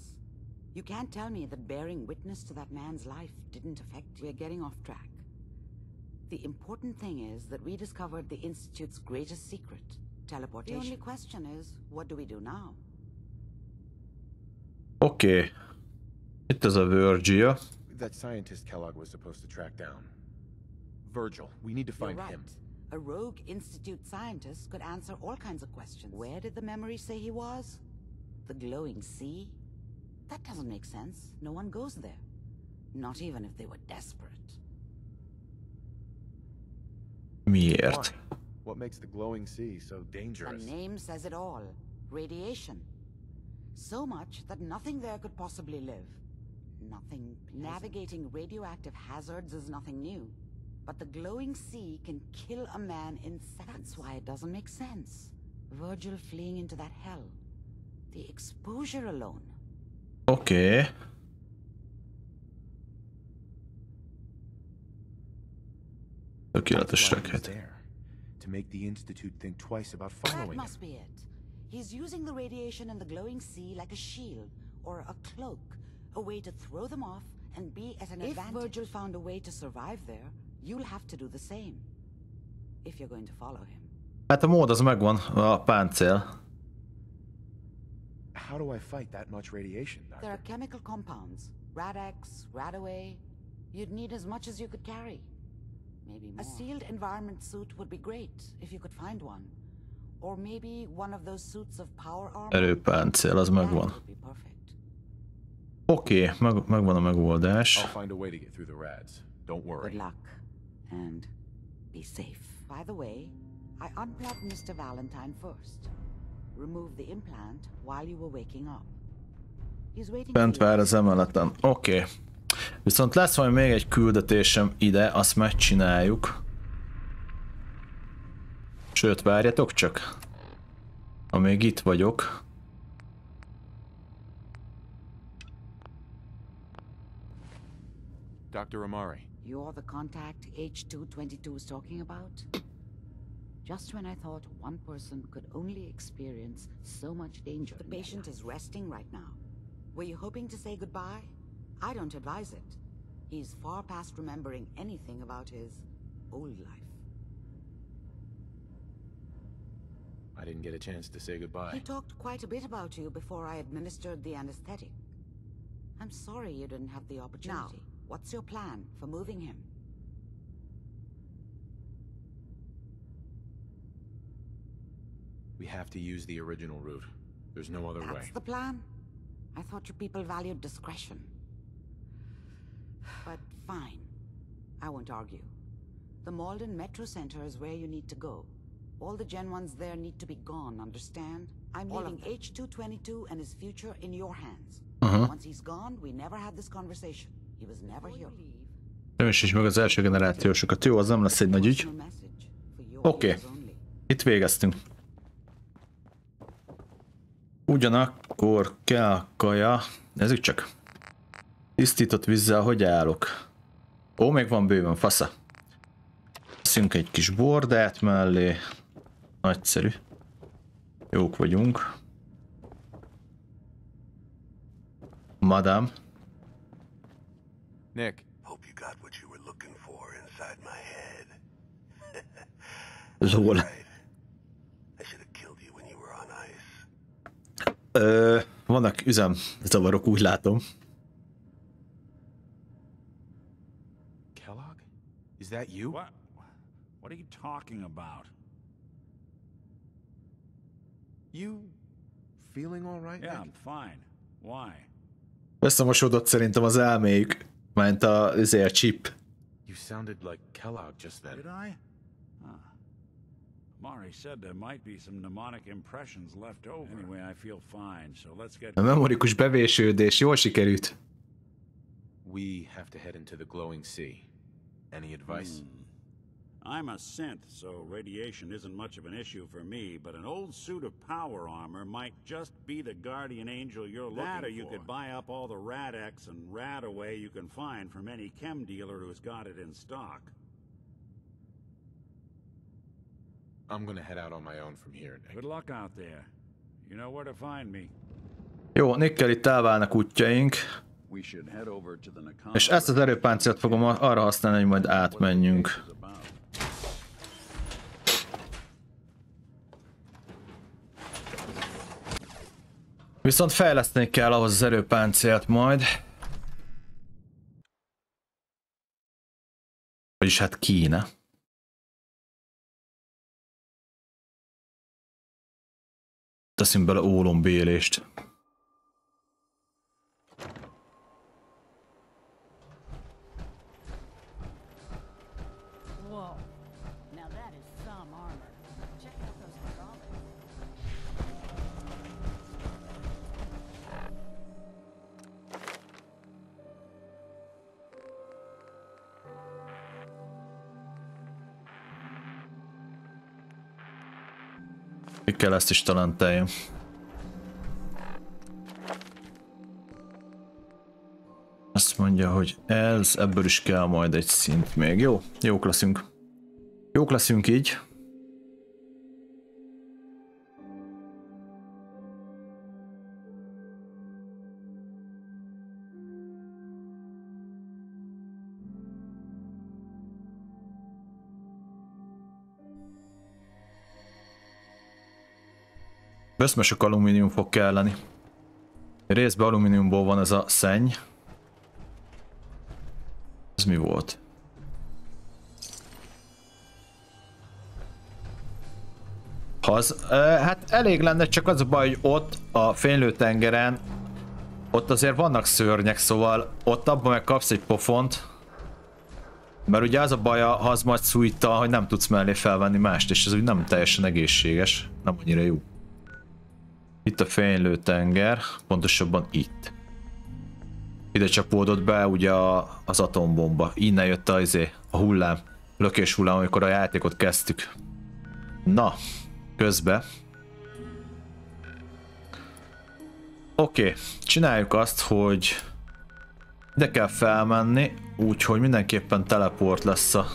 You can't tell me that bearing witness to that man's life didn't affect you. We're getting off track. The important thing is that we discovered the Institute's greatest secret, teleportation. The only question is, what do we do now? Oké. Itt az a Virgil. That scientist Kellogg was supposed to track down. Virgil, we need to find You're right. him. A rogue Institute scientist could answer all kinds of questions. Where did the memory say he was? The glowing sea? That doesn't make sense. No one goes there. Not even if they were desperate. Miért? Why? What makes the glowing sea so dangerous? The name says it all. Radiation. So much that nothing there could possibly live. Nothing pleasant. Navigating radioactive hazards is nothing new. But the glowing sea can kill a man in seconds. That's why it doesn't make sense. Virgil fleeing into that hell. The exposure alone. Oké. Tökéletes reggelt. To make the Institute think twice about That following must be it. He's using the radiation in the glowing sea like a shield or a cloak, a way to throw them off and be at an advantage. If Virgil found a way to survive there, you'll have to do the same. If you're going to follow him. Hát a mód az megvan, a páncél. How do I fight that much radiation, Doctor? There are chemical compounds. Rad-X, Radaway. You'd need as much as you could carry. Maybe more. A sealed environment suit would be great, if you could find one. Or maybe one of those suits of power armor. Erőpáncél, az megvan. Oké, megvan a megoldás. I'll find a way to get through the rads. Don't worry. Good luck. And be safe. By the way, I unplugged Mr. Valentine first. Remove the implant while you were waking up. He's waiting. Bent vár az emeleten. Oké. Viszont lesz majd még egy küldetésem ide, azt megcsináljuk. Sőt, várjatok csak. Amíg itt vagyok. Dr. Amari. You're the contact H222 is talking about? Just when I thought one person could only experience so much danger. The patient is resting right now. Were you hoping to say goodbye? I don't advise it. He's far past remembering anything about his old life. I didn't get a chance to say goodbye. He talked quite a bit about you before I administered the anesthetic. I'm sorry you didn't have the opportunity. Now, what's your plan for moving him? We have to use the original route. There's no other way. That's the plan? I thought you people valued discretion. But fine. I won't argue. The Malden Metro Center is where you need to go. All the Gen 1s there need to be gone, understand? I'm leaving H222 and his future in your hands. Once he's gone, we never had this conversation. He was never here. Ősíts meg az első generációsokat. Jó, az nem lesz egy nagy ügy. Oké. Itt végeztünk. Ugyanakkor kell kaja. Nézzük csak. Tisztított vízzel hogy állok? Ó, még van bőven, fasza. Veszünk egy kis bordát mellé. Nagyszerű. Jók vagyunk. Madame. Nick. Hope you got what you were looking for inside my head. Lol. I should have killed you when you were on ice. Vannak üzemzavarok, úgy látom. Kellogg? Is that you? What are you talking about? You feeling all right? Yeah, I'm fine. Why? Összemosódott szerintem az elméjük, mint a chip. You sounded like Kellogg just then. Did I? Mari said there might be some mnemonic impressions left over. Anyway, I feel fine, so let's get... A memorikus bevésődés jól sikerült. We have to head into the glowing sea. Any advice? I'm a synth, so radiation isn't much of an issue for me, but an old suit of power armor might just be the guardian angel you're looking for. That or you could buy up all the Rad-X and Rad-Away you can find from any chem dealer who's got it in stock. I'm gonna head out on my own from here, Nick. Good luck out there. You know where to find me. Jó, Nickkel itt elválnak útjaink. És ezt az erőpáncélt fogom arra használni, hogy majd átmenjünk. Viszont fejleszteni kell ahhoz az erőpáncélt majd. Vagyis hát kéne. Teszünk bele ólombélést. Kell ezt is talán teljem. Azt mondja, hogy ebből is kell majd egy szint még. Jó, jók leszünk. Jók leszünk így. Összme sok alumínium fog kelleni. Részben alumíniumból van ez a szenny. Ez mi volt? Hát elég lenne, csak az a baj, hogy ott a fénylőtengeren ott azért vannak szörnyek, szóval ott abban meg kapsz egy pofont. Mert ugye az a baj a hazmat szújtal, hogy nem tudsz mellé felvenni mást, és ez úgy nem teljesen egészséges, nem annyira jó. Itt a fénylőtenger, pontosabban itt. Ide csapódott be ugye az atombomba. Innen jött a hullám, lökés hullám, amikor a játékot kezdtük. Na, közben. Oké, csináljuk azt, hogy ide kell felmenni, úgyhogy mindenképpen teleport lesz a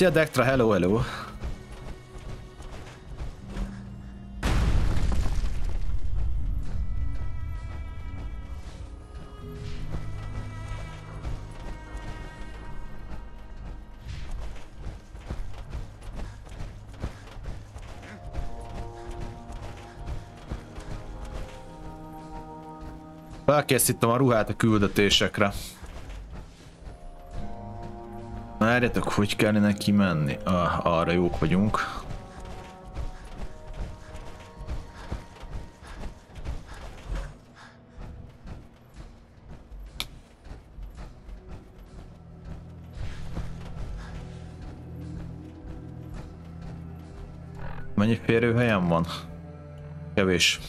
Szia Dektra, hello, hello. Felkészítem a ruhát a küldetésekre. Várjatok, hogy kellene kimenni? Arra jók vagyunk. Mennyi férőhelyem van? Kevés.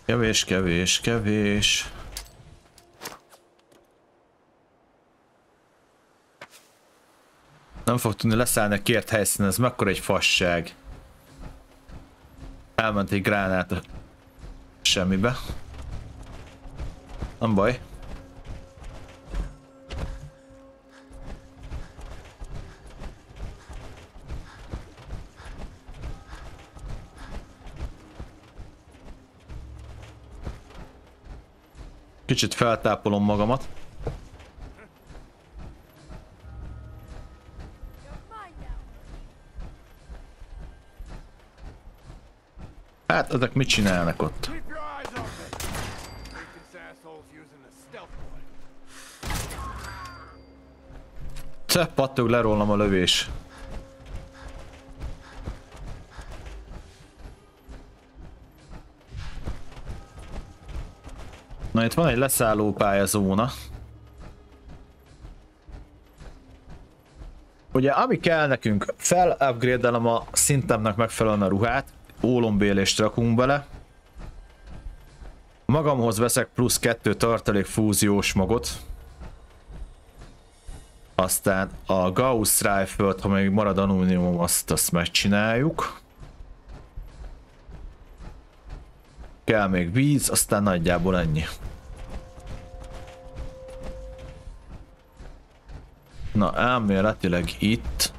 Kevés, kevés, kevés. Nem fog tudni leszállni a kért helyszínen, ez mekkora egy fasság. Elment egy gránát a semmibe. Nem baj. Kicsit feltápolom magamat. Hát, ezek mit csinálnak ott? Te pattog le rólam a lövés. Na, itt van egy leszálló pályazóna. Ugye, ami kell nekünk, fel-upgrade-elem a szintemnek megfelelően a ruhát, ólombélést rakunk bele. Magamhoz veszek plusz 2 tartalék fúziós magot. Aztán a Gauss Rifle-t, ha még marad alumínium, azt megcsináljuk. Kell még víz, aztán nagyjából ennyi. Na, elméletileg itt.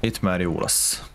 Itt már jó lesz.